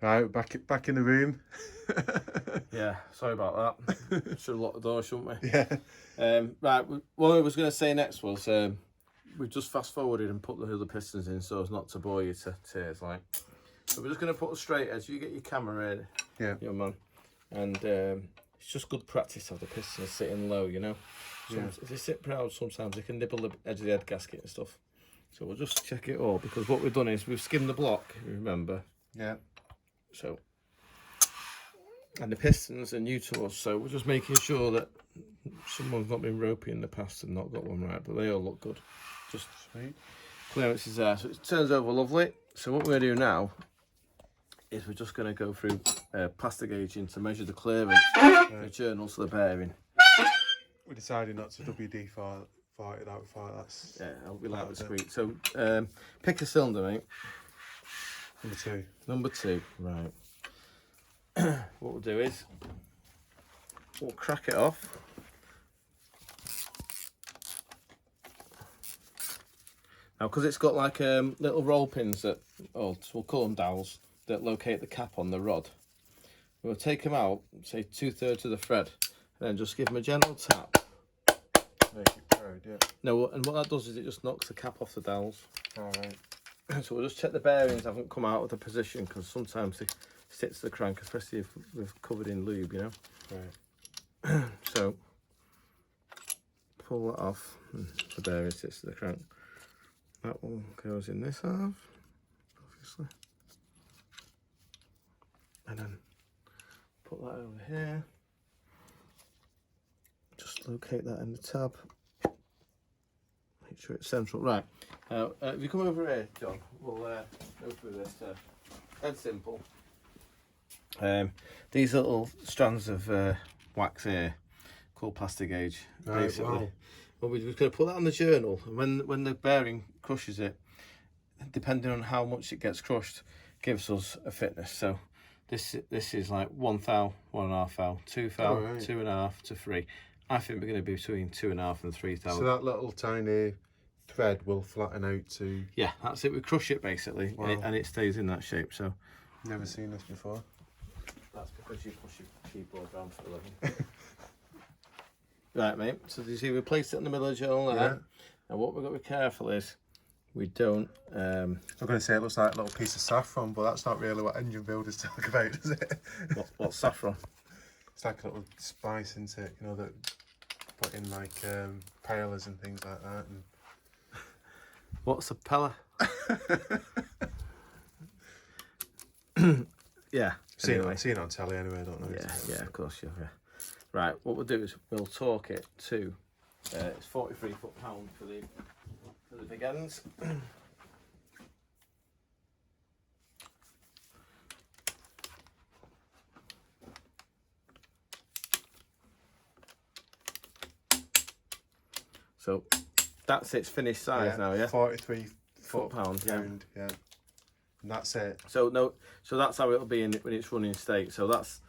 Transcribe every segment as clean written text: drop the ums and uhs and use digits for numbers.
Right, back in the room. Yeah, sorry about that. Should have locked the door, shouldn't we? Yeah. Right, what I was going to say next was we've just fast forwarded and put the other pistons in so as not to bore you to tears. Like, so we're just going to put a straight edge. You get your camera ready, Yeah. young man, and it's just good practice to have the pistons sitting low. You know, if they sit proud, sometimes they can nibble the edge of the head gasket and stuff. So we'll just check it all because what we've done is we've skimmed the block. Remember? Yeah. So, and the pistons are new to us, so we're just making sure that someone's not been ropey in the past and not got one right, but they all look good. Just sweet. Clearance is there, so it turns over lovely. So what we're going to do now is we're just going to go through Plastiguaging to measure the clearance, the journals of the bearing. We decided not to WD fart it out for that's. Yeah, we like the squeak. So pick a cylinder, mate. Number 2. Number 2, right. What we'll do is we'll crack it off. Now, because it's got like little roll pins that, we'll call them dowels, that locate the cap on the rod. We'll take them out, say 2/3 of the thread, and then just give them a gentle tap. Make it proud, yeah. No, and what that does is it just knocks the cap off the dowels. Alright. So we'll just check the bearings haven't come out of the position, because sometimes they stick to the crank, especially if we've covered in lube, you know. Right. So pull that off, and the bearing sits to the crank. That one goes in this half, obviously, and then put that over here. Just locate that in the tab. Make sure it's central. Right. If you come over here, John, we'll go through this. Dead simple. These little strands of wax here, called Plastiguage, basically. Wow. Well, we're just going to put that on the journal, and when the bearing crushes it, depending on how much it gets crushed, gives us a fitness. So this is like 1 thou, 1.5 thou, 2 thou, 2.5 to 3. I think we're going to be between 2.5 and 3 thou. So that little tiny thread will flatten out to. Yeah, that's it. We crush it basically, Wow. and it stays in that shape. So Never seen this before. that's because you push your keyboard down for a living. Right, mate. So do you see we placed it in the middle of the journal there? Yeah. And what we've got to be careful is we don't. I'm going to say it looks like a little piece of saffron, but that's not really what engine builders talk about, does it? What's saffron? It's like a little spice, isn't it? You know, that put in like paellas and things like that. And What's a pella? Yeah. seen Anyway. it on telly anyway. I don't know. Yeah, of course, yeah. Right, what we'll do is we'll torque it to it's 43 foot-pound for the big ends. So that's its finished size now, yeah. 43 foot-pound, yeah. pound, yeah. And that's it. So that's how it'll be when it's running state. So that's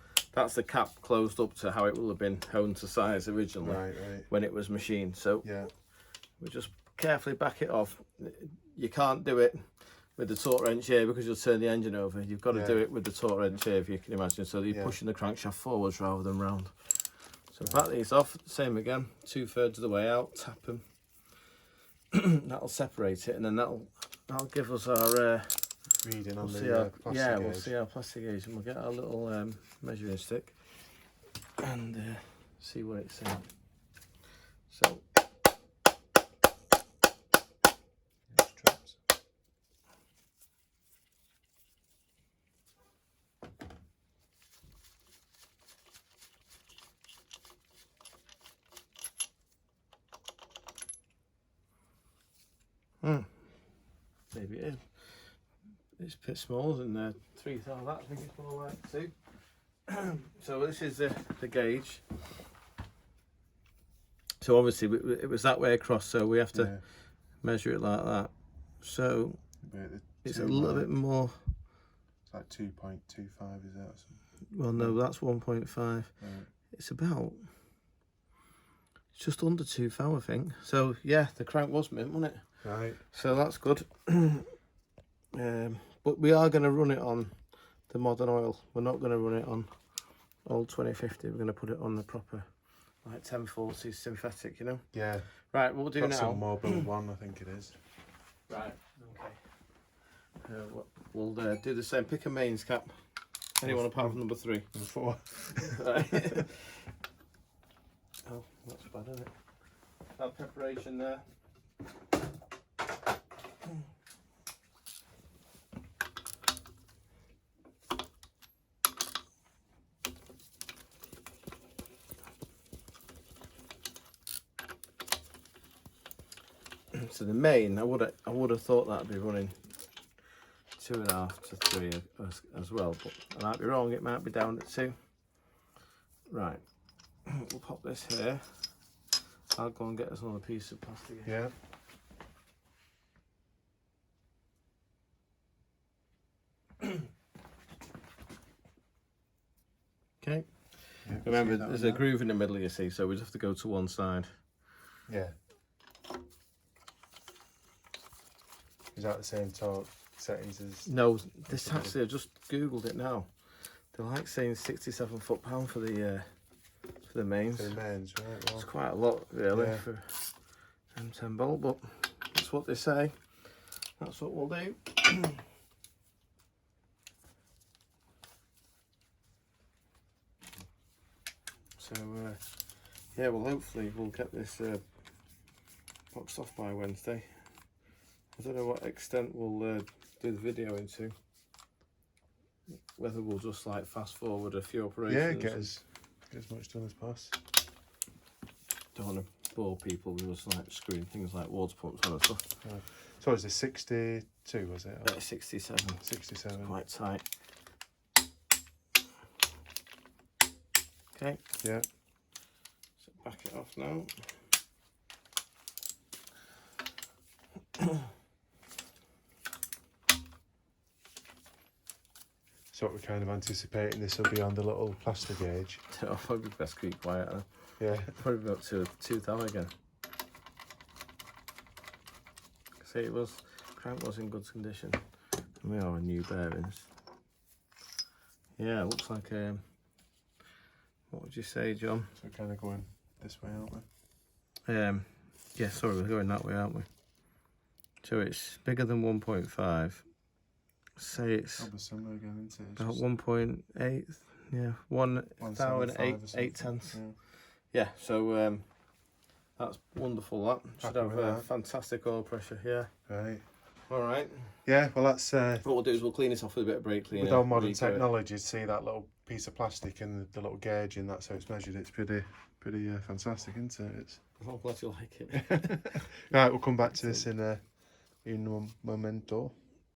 the cap closed up to how it will have been honed to size originally, Right. when it was machined. So Yeah. we just carefully back it off. You can't do it with the torque wrench here because you'll turn the engine over. You've got to do it with the torque wrench here, if you can imagine. So you're pushing the crankshaft forwards rather than round. So back these off, same again, 2/3 of the way out, tap them. That'll separate it, and then that'll give us our Reading on we'll the plastic yeah, gauge. we'll see our Plastiguage, and we'll get our little measuring stick and see what it's saying. So Straps. maybe it is. It's a bit smaller than 3 thou. That I think it's more like 2. So this is the gauge. So obviously it was that way across, so we have to measure it like that. So it's a little bit more. It's like 2.25, is that? Well, no, that's 1.5. Right. It's just under 2 thou, I think. So yeah, the crank was mint, wasn't it? Right. So that's good. But we are going to run it on the modern oil. We're not going to run it on old 2050. We're going to put it on the proper, like 1040 synthetic, you know. Yeah. Right, what we'll do now. Some mobile one, I think it is. Right. Okay. We'll do the same. Pick a mains cap. Anyone apart from number 3. Number 4. Right. Oh, that's bad, isn't it? That preparation there. So the main, I would have thought that'd be running 2.5 to 3 as well, but I might be wrong. It might be down at 2. Right, we'll pop this here. I'll go and get us another piece of plastic. Yeah. Okay. Yeah, Remember, there's a groove in the middle, you see, so we just have to go to one side. Yeah. Is that the same torque settings as? No, this actually, I just googled it now. They're like saying 67 foot-pound for the mains. For the mains, right? Well, It's quite a lot, really, yeah. for M10 bolt, but that's what they say. That's what we'll do. So, yeah, well, hopefully we'll get this boxed off by Wednesday. I don't know what extent we'll do the video into. Whether we'll just like fast forward a few operations. Yeah, get as much done as possible. Don't want to bore people with just like screwing things like water pumps on and stuff. Right. So is it 62, was it? 67. 67. Quite tight. Okay. Yeah. So back it off now. So what we're kind of anticipating, this will be on the little Plastiguage. I'll probably best keep quiet. Yeah. Probably up to 2,000 again. See, crank was in good condition. And we are new bearings. Yeah, it looks like what would you say, John? So we're kind of going this way, aren't we? Yeah, sorry, we're going that way, aren't we? So it's bigger than 1.5. Say it's Probably similar again, isn't it? It's about just 1.8. Yeah, 1,008 tenths. Yeah, so that's wonderful. That should Happy have with a that. fantastic oil pressure. Yeah. Right. All right. Yeah, well that's What we'll do is we'll clean this off with a bit of brake cleaner. with all modern redo it. technology, see that little piece of plastic and the little gauge in that, so it's measured. It's pretty fantastic, isn't it? It's I'm glad you like it. right. We'll come back to this in un momento.